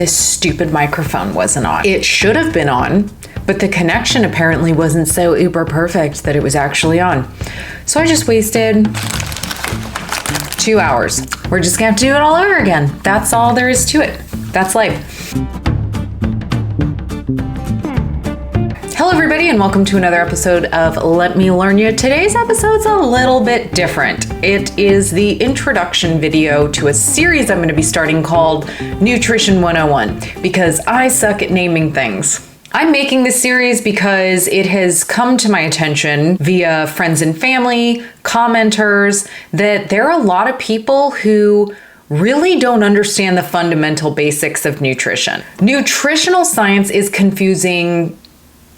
This stupid microphone wasn't on. It should have been on, but the connection apparently wasn't so uber perfect that it was actually on. So I just wasted 2 hours. We're just gonna have to do it all over again. That's all there is to it. That's life. Hello everybody and welcome to another episode of Let Me Learn You. Today's episode's a little bit different. It is the introduction video to a series I'm going to be starting called Nutrition 101 because I suck at naming things. I'm making this series because it has come to my attention via friends and family, commenters, that there are a lot of people who really don't understand the fundamental basics of nutrition. Nutritional science is confusing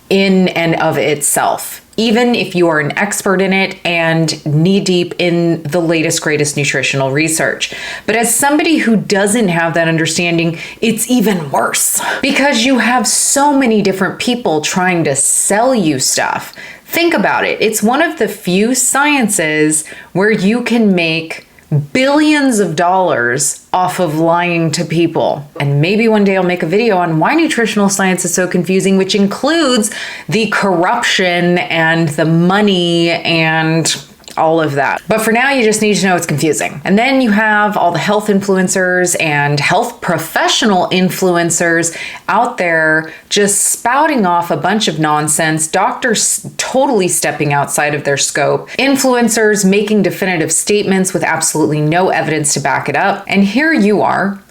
in and of itself, even if you are an expert in it and knee-deep in the latest, greatest nutritional research. But as somebody who doesn't have that understanding, it's even worse because you have so many different people trying to sell you stuff. Think about it. It's one of the few sciences where you can make billions of dollars off of lying to people. And maybe one day I'll make a video on why nutritional science is so confusing, which includes the corruption and the money and all of that. But for now, you just need to know it's confusing. And then you have all the health influencers and health professional influencers out there just spouting off a bunch of nonsense, doctors totally stepping outside of their scope, influencers making definitive statements with absolutely no evidence to back it up. And here you are,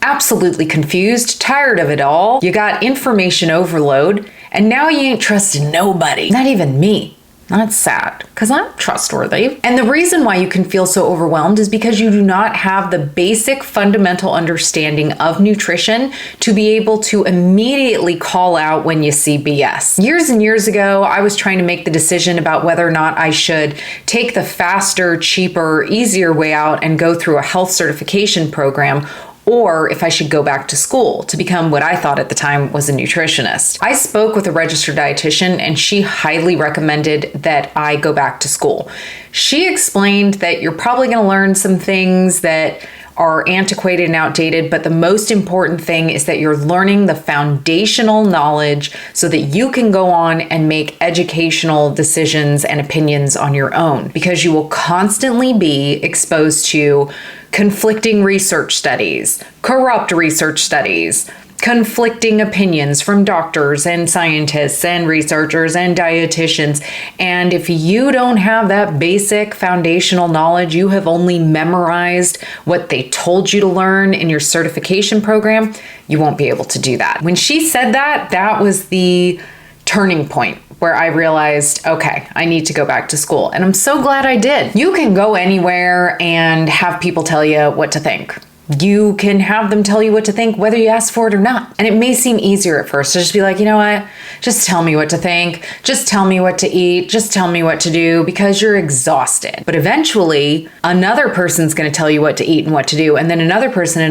absolutely confused, tired of it all. You got information overload, and now you ain't trusting nobody, not even me. That's sad, because I'm trustworthy. And the reason why you can feel so overwhelmed is because you do not have the basic fundamental understanding of nutrition to be able to immediately call out when you see BS. Years and years ago, I was trying to make the decision about whether or not I should take the faster, cheaper, easier way out and go through a health certification program, or if I should go back to school to become what I thought at the time was a nutritionist. I spoke with a registered dietitian and she highly recommended that I go back to school. She explained that you're probably going to learn some things that are antiquated and outdated, but the most important thing is that you're learning the foundational knowledge so that you can go on and make educational decisions and opinions on your own, because you will constantly be exposed to conflicting research studies, corrupt research studies, conflicting opinions from doctors and scientists and researchers and dietitians. And if you don't have that basic foundational knowledge, you have only memorized what they told you to learn in your certification program, you won't be able to do that. When she said that, that was the turning point where I realized, okay, I need to go back to school. And I'm so glad I did. You can go anywhere and have people tell you what to think. You can have them tell you what to think, whether you ask for it or not. And it may seem easier at first to just be like, you know what? Just tell me what to think. Just tell me what to eat. Just tell me what to do, because you're exhausted. But eventually, another person's going to tell you what to eat and what to do. And then another person,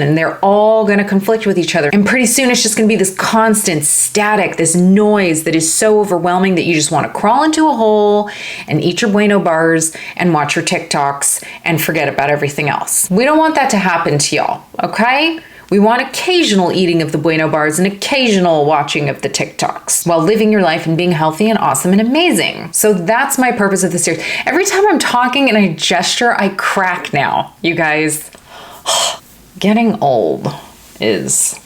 and they're all going to conflict with each other. And pretty soon it's just going to be this constant static, this noise that is so overwhelming that you just want to crawl into a hole and eat your Bueno bars and watch your TikToks and forget about everything else. We don't want that to happen to y'all, okay? We want occasional eating of the Bueno bars and occasional watching of the TikToks while living your life and being healthy and awesome and amazing. So that's my purpose of this series. Every time I'm talking and I gesture, I crack now. You guys, getting old is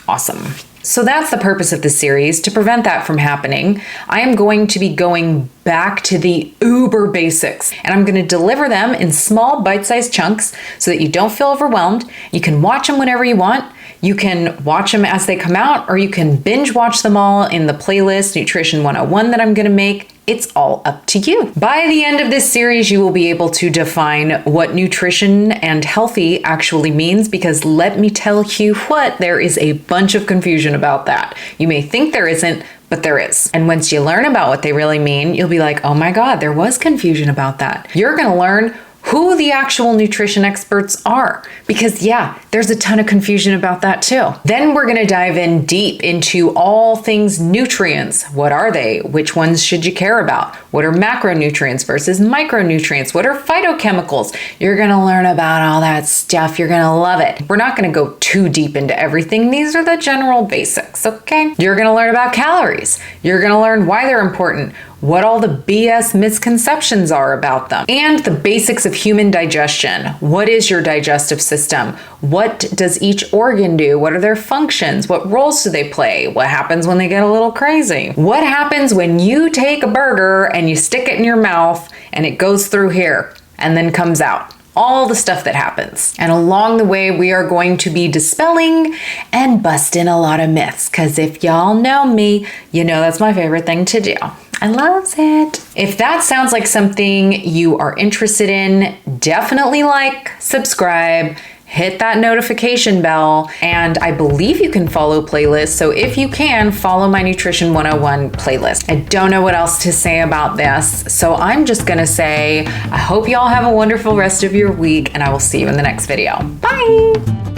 awesome. So that's the purpose of this series. To prevent that from happening, I am going to be going back to the uber basics, and I'm going to deliver them in small bite-sized chunks so that you don't feel overwhelmed. You can watch them whenever you want. You can watch them as they come out, or you can binge watch them all in the playlist Nutrition 101 that I'm going to make. It's all up to you. By the end of this series, you will be able to define what nutrition and healthy actually means, because let me tell you what, there is a bunch of confusion about that. You may think there isn't, but there is. And once you learn about what they really mean, you'll be like, oh my God, there was confusion about that. You're going to learn who the actual nutrition experts are. Because yeah, there's a ton of confusion about that too. Then we're gonna dive in deep into all things nutrients. What are they? Which ones should you care about? What are macronutrients versus micronutrients? What are phytochemicals? You're gonna learn about all that stuff. You're gonna love it. We're not gonna go too deep into everything. These are the general basics, okay? You're gonna learn about calories. You're gonna learn why they're important, what all the BS misconceptions are about them, and the basics of human digestion. What is your digestive system? What does each organ do? What are their functions? What roles do they play? What happens when they get a little crazy? What happens when you take a burger and you stick it in your mouth and it goes through here and then comes out? All the stuff that happens. And along the way, we are going to be dispelling and busting a lot of myths, because if y'all know me, you know that's my favorite thing to do. I love it. If that sounds like something you are interested in, definitely like, subscribe, hit that notification bell, and I believe you can follow playlists. So if you can, follow my Nutrition 101 playlist. I don't know what else to say about this, so I'm just gonna say, I hope y'all have a wonderful rest of your week, and I will see you in the next video. Bye.